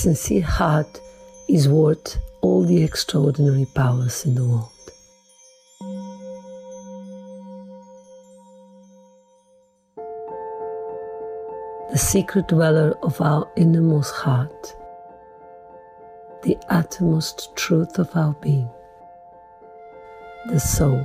sincere heart is worth all the extraordinary powers in the world. The secret dweller of our innermost heart, the uttermost truth of our being, the soul,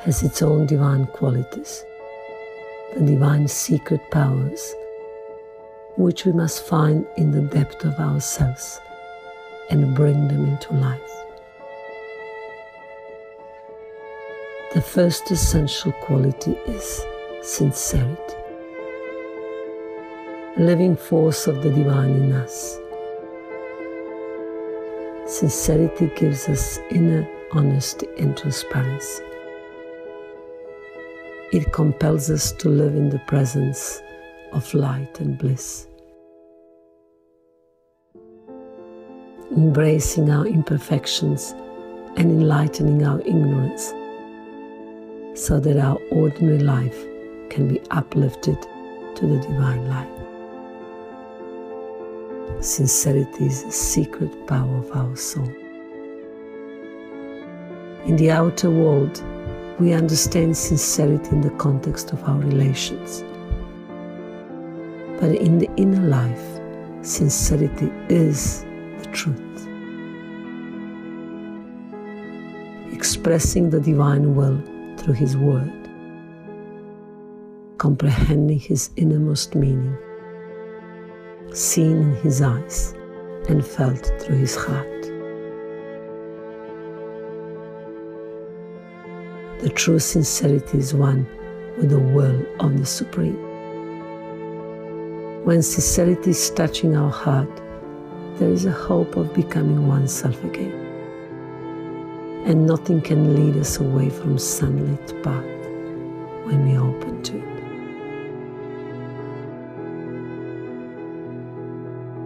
has its own divine qualities, the divine secret powers, which we must find in the depth of ourselves and bring them into life. The first essential quality is sincerity, living force of the divine in us. Sincerity gives us inner honesty and transparency. It compels us to live in the presence of light and bliss, embracing our imperfections and enlightening our ignorance, so that our ordinary life can be uplifted to the divine light. Sincerity is the secret power of our soul. In the outer world, we understand sincerity in the context of our relations. But in the inner life, sincerity is the truth. Expressing the divine will through His word, comprehending His innermost meaning, seen in His eyes and felt through His heart. The true sincerity is one with the will of the Supreme. When sincerity is touching our heart, there is a hope of becoming oneself again. And nothing can lead us away from sunlit path when we open to it.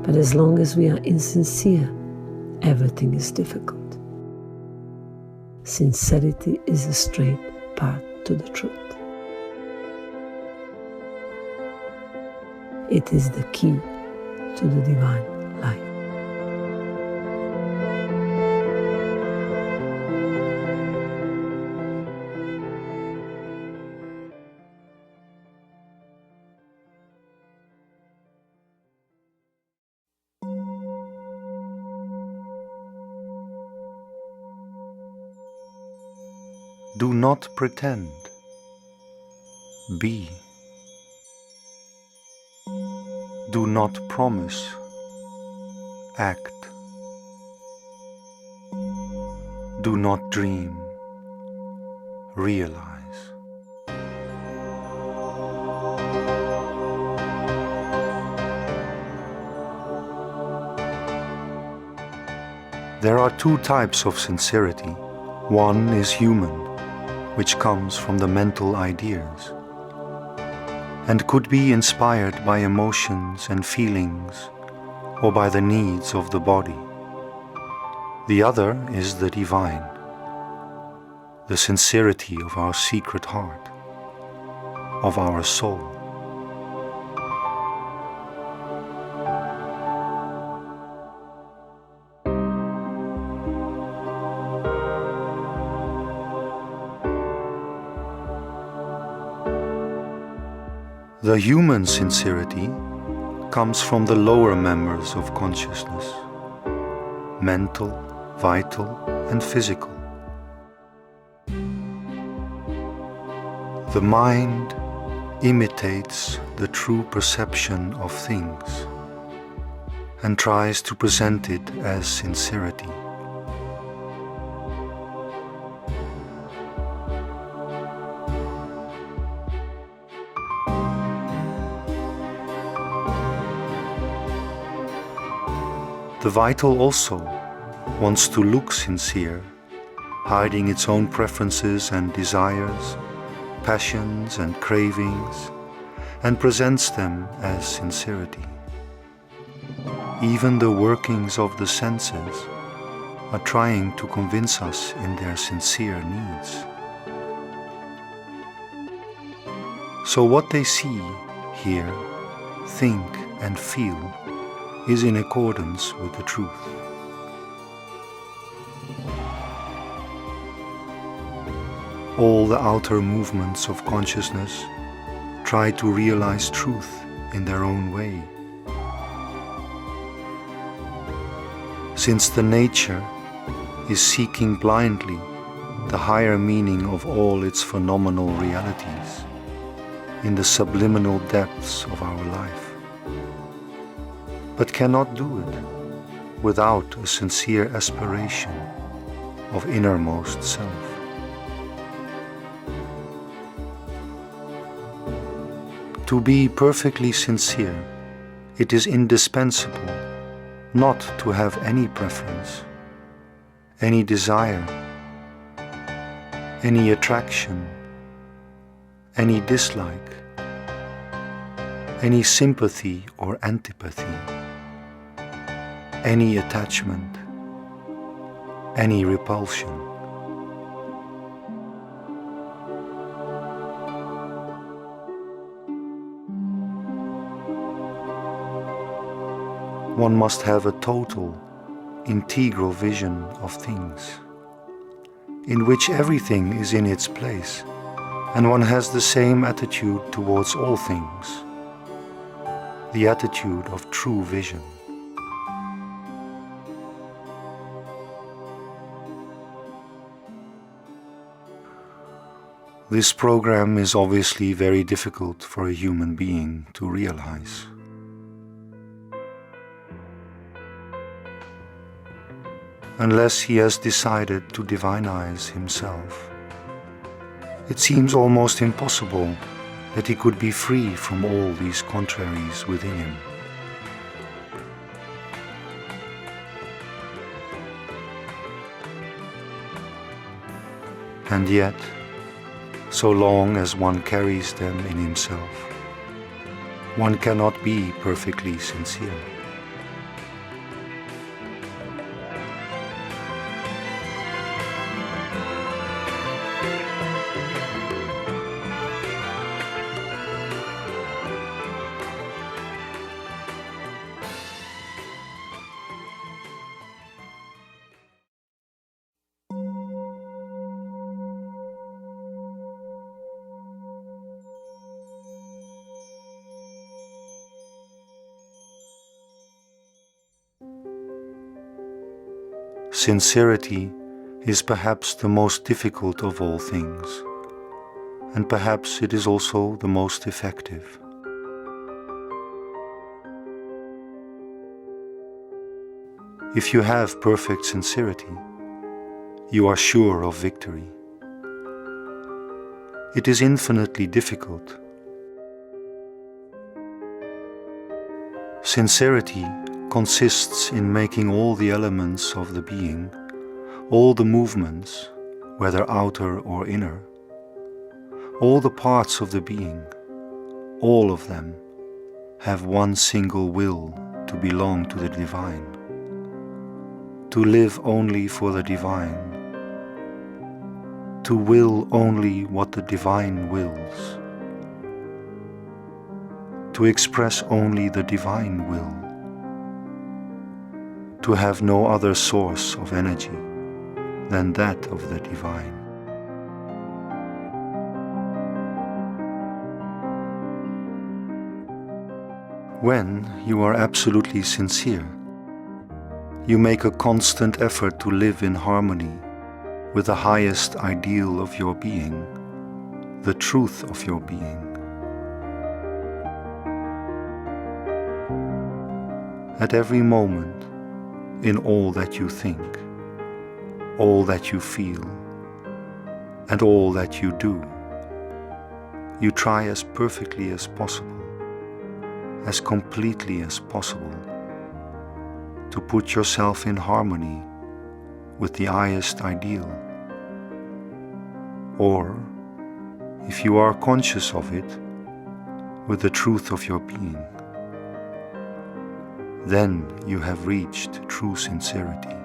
But as long as we are insincere, everything is difficult. Sincerity is a straight path to the truth. It is the key to the divine life. Do not pretend. Be. Do not promise. Act. Do not dream. Realize. There are two types of sincerity. One is human, which comes from the mental ideas, and could be inspired by emotions and feelings, or by the needs of the body. The other is the divine, the sincerity of our secret heart, of our soul. The human sincerity comes from the lower members of consciousness, mental, vital, and physical. The mind imitates the true perception of things and tries to present it as sincerity. The vital also wants to look sincere, hiding its own preferences and desires, passions and cravings, and presents them as sincerity. Even the workings of the senses are trying to convince us in their sincere needs. So what they see, hear, think and feel is in accordance with the truth. All the outer movements of consciousness try to realize truth in their own way. Since the nature is seeking blindly the higher meaning of all its phenomenal realities in the subliminal depths of our life, but cannot do it without a sincere aspiration of innermost self. To be perfectly sincere, it is indispensable not to have any preference, any desire, any attraction, any dislike, any sympathy or antipathy, any attachment, any repulsion. One must have a total, integral vision of things, in which everything is in its place, and one has the same attitude towards all things, the attitude of true vision. This program is obviously very difficult for a human being to realize. Unless he has decided to divinize himself, it seems almost impossible that he could be free from all these contraries within him. And yet, so long as one carries them in himself, one cannot be perfectly sincere. Sincerity is perhaps the most difficult of all things, and perhaps it is also the most effective. If you have perfect sincerity, you are sure of victory. It is infinitely difficult. Sincerity consists in making all the elements of the being, all the movements, whether outer or inner, all the parts of the being, all of them, have one single will to belong to the divine, to live only for the divine, to will only what the divine wills, to express only the divine will, to have no other source of energy than that of the divine. When you are absolutely sincere, you make a constant effort to live in harmony with the highest ideal of your being, the truth of your being. At every moment, in all that you think, all that you feel, and all that you do, you try as perfectly as possible, as completely as possible, to put yourself in harmony with the highest ideal. Or, if you are conscious of it, with the truth of your being. Then you have reached true sincerity.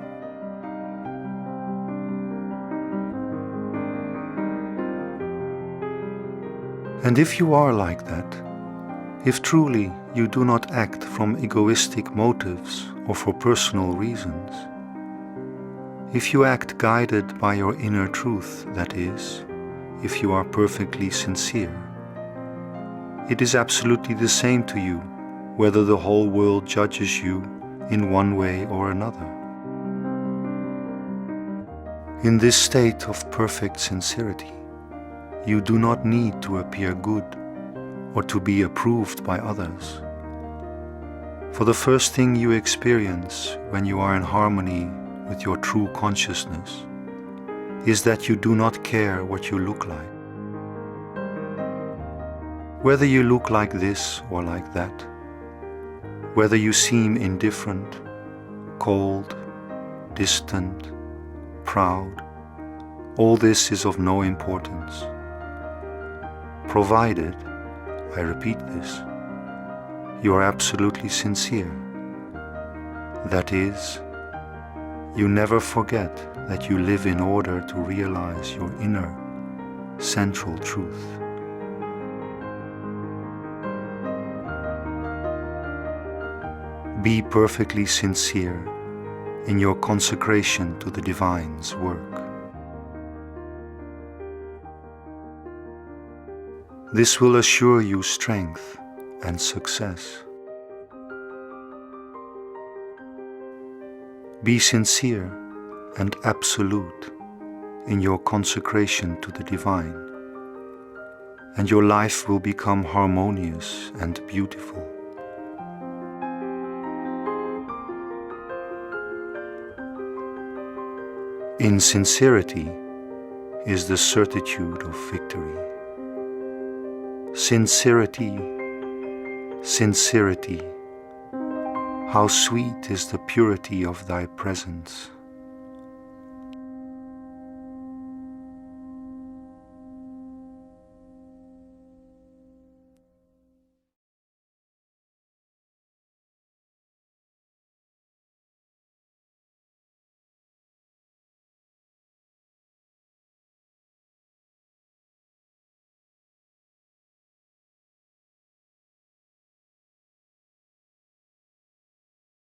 And if you are like that, If truly you do not act from egoistic motives or for personal reasons, if you act guided by your inner truth, that is, if you are perfectly sincere, it is absolutely the same to you whether the whole world judges you in one way or another. In this state of perfect sincerity, you do not need to appear good or to be approved by others. For the first thing you experience when you are in harmony with your true consciousness is that you do not care what you look like. Whether you look like this or like that, whether you seem indifferent, cold, distant, proud, all this is of no importance. Provided, I repeat this, you are absolutely sincere. That is, you never forget that you live in order to realize your inner, central truth. Be perfectly sincere in your consecration to the Divine's work. This will assure you strength and success. Be sincere and absolute in your consecration to the Divine, and your life will become harmonious and beautiful. In sincerity is the certitude of victory. Sincerity, sincerity, how sweet is the purity of thy presence.